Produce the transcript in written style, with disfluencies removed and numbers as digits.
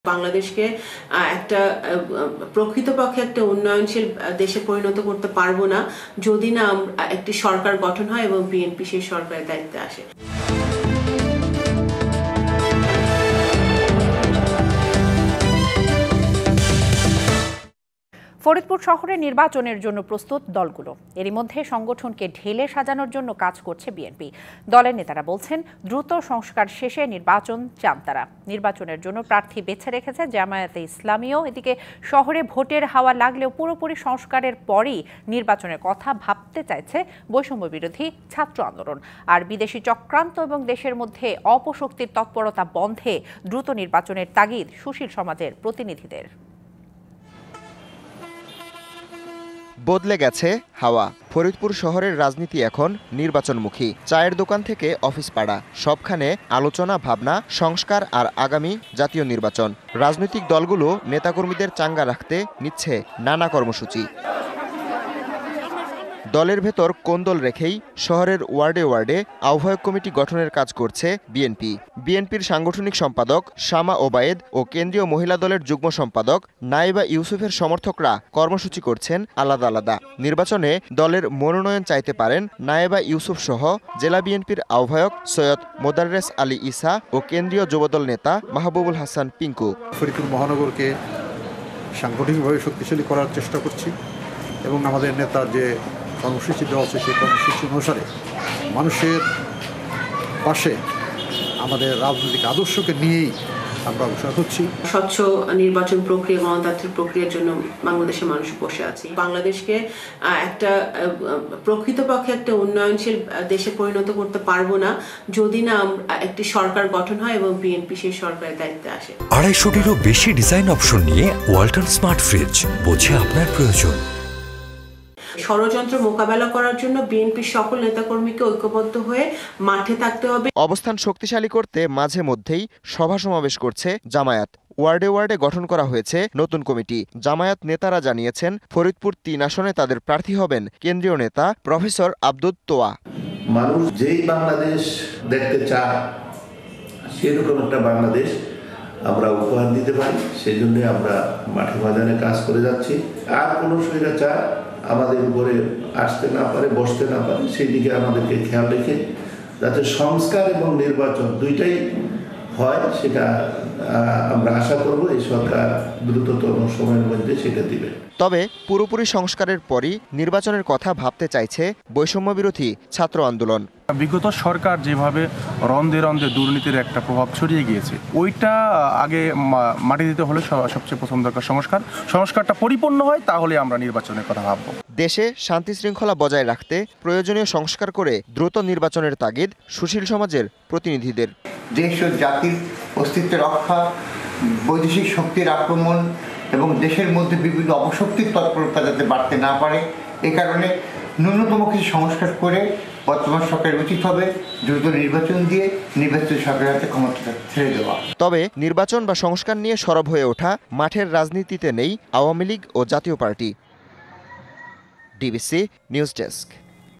বাংলাদেশকে একটা প্রকৃতপক্ষে একটা উন্নয়নশীল দেশে পরিণত করতে পারবো না যদি না একটি সরকার গঠন হয় এবং বিএনপি সেই সরকারের দায়িত্বে আসে। ফরিদপুর শহরে নির্বাচনের জন্য প্রস্তুত দলগুলো। এরই মধ্যে সংগঠনকে ঢেলে সাজানোর জন্য কাজ করছে বিএনপি। দলের নেতারা বলছেন, দ্রুত সংস্কার শেষে নির্বাচন চান তারা। নির্বাচনের জন্য প্রার্থী বেছে রেখেছে জামায়াতে ইসলামীও। এদিকে শহরে ভোটের হাওয়া লাগলেও পুরোপুরি সংস্কারের পরই নির্বাচনের কথা ভাবতে চাইছে বৈষম্য বিরোধী ছাত্র আন্দোলন। আর বিদেশি চক্রান্ত এবং দেশের মধ্যে অপশক্তির তৎপরতা বন্ধে দ্রুত নির্বাচনের তাগিদ সুশীল সমাজের প্রতিনিধিদের। বদলে গেছে হাওয়া। ফরিদপুর শহরের রাজনীতি এখন নির্বাচনমুখী। চায়ের দোকান থেকে অফিস পাড়া, সবখানে আলোচনা, ভাবনা, সংস্কার আর আগামী জাতীয় নির্বাচন। রাজনৈতিক দলগুলো নেতাকর্মীদের চাঙ্গা রাখতে নিচ্ছে নানা কর্মসূচি। দলের ভেতর কোন্দল রেখেই শহরের ওয়ার্ডে ওয়ার্ডে আহ্বায়ক কমিটি গঠনের কাজ করছে বিএনপি। বিএনপির সাংগঠনিক সম্পাদক শামা ওবায়েদ ও কেন্দ্রীয় মহিলা দলের যুগ্ম সম্পাদক নাইবা ইউসুফের সমর্থকরা কর্মসূচি করছেন আলাদা আলাদা। নির্বাচনে দলের মনোনয়ন চাইতে পারেন নায়েবা ইউসুফ সহ জেলা বিএনপির আহ্বায়ক সৈয়দ মোদাররেস আলী ইসা ও কেন্দ্রীয় যুবদল নেতা মাহবুবুল হাসান পিঙ্কু। ফরিদপুর মহানগরকে সাংগঠনিকভাবে শক্তিশালী করার চেষ্টা করছি এবং আমাদের নেতার যে কর্মসূচি দেওয়া আছে সেই কর্মসূচি অনুসারে মানুষের পাশে আমাদের রাজনৈতিক আদর্শকে নিয়েই আমরা অগ্রসর হচ্ছি। স্বচ্ছ নির্বাচন প্রক্রিয়া, গণতান্ত্রিক প্রক্রিয়ার জন্য বাংলাদেশের মানুষ বসে আছে। বাংলাদেশকে একটা প্রকৃতপক্ষে একটা উন্নয়নশীল দেশে পরিণত করতে পারবো না যদি না একটি সরকার গঠন হয় এবং বিএনপি সেই সরকারের দায়িত্বে আসে। 250-টিরও বেশি ডিজাইন অপশন নিয়ে ওয়ালটন স্মার্ট ফ্রিজ, বোঝে আপনার প্রয়োজন। ষড়যন্ত্র মোকাবেলা করার জন্য বিএনপির সকল নেতাকর্মীকে ঐক্যবদ্ধ হয়ে মাঠে থাকতে হবে। অবস্থান শক্তিশালী করতে মাঝে মধ্যেই সভা সমাবেশ করছে জামায়াত। ওয়ার্ডে ওয়ার্ডে গঠন করা হয়েছে নতুন কমিটি। জামায়াত নেতারা জানিয়েছেন, ফরিদপুর 3 আসনে তাদের প্রার্থী হবেন কেন্দ্রীয় নেতা প্রফেসর আব্দুত তোয়া। মানুষ যেই বাংলাদেশ দেখতে চায় সেরকম একটা বাংলাদেশ আমরা উপহার দিতে পারি, সেই জন্য আমরা মাঠে ময়দানে কাজ করে যাচ্ছি। আর কোনো স্বৈরাচার আমাদের উপরে আসতে না পারে, বসতে না পারে, সেই দিকে আমাদেরকে খেয়াল রেখে যাতে সংস্কার এবং নির্বাচন দুইটাই হয় সেটা আমরা আশা করব এই সরকার দ্রুততম সময়ের মধ্যে সেটা দিবে। তবে পুরোপুরি সংস্কারের পরই নির্বাচনের কথা ভাবতে চাইছে বৈষম্য বিরোধী ছাত্র আন্দোলন। বিগত সরকার যেভাবে রন্ধে রন্ধে দুর্নীতির একটা প্রভাব ছড়িয়ে গিয়েছে, ওইটা আগে মাটি দিতে হলে সবচেয়ে প্রথম দরকার সংস্কারটা পরিপূর্ণ হয়, তাহলে আমরা নির্বাচনের কথা ভাববো। দেশে শান্তি শৃঙ্খলা বজায় রাখতে প্রয়োজনীয় সংস্কার করে দ্রুত নির্বাচনের তাগিদ সুশীল সমাজের প্রতিনিধিদের। দেশ ও জাতির অস্তিত্ব রক্ষা, বৈদেশিক শক্তির আক্রমণ এবং দেশের মধ্যে বিভিন্ন অপশক্তির তৎপরতা যাতে বাড়তে না পারে, এ কারণে ন্যূনতম কিছু সংস্কার করে বর্তমান সরকারের উচিত হবে দ্রুত নির্বাচন দিয়ে নির্বাচিত সরকারের হাতে ক্ষমতা ছেড়ে দেওয়া। তবে নির্বাচন বা সংস্কার নিয়ে সরব হয়ে ওঠা মাঠের রাজনীতিতে নেই আওয়ামী লীগ ও জাতীয় পার্টি। DBC news desk.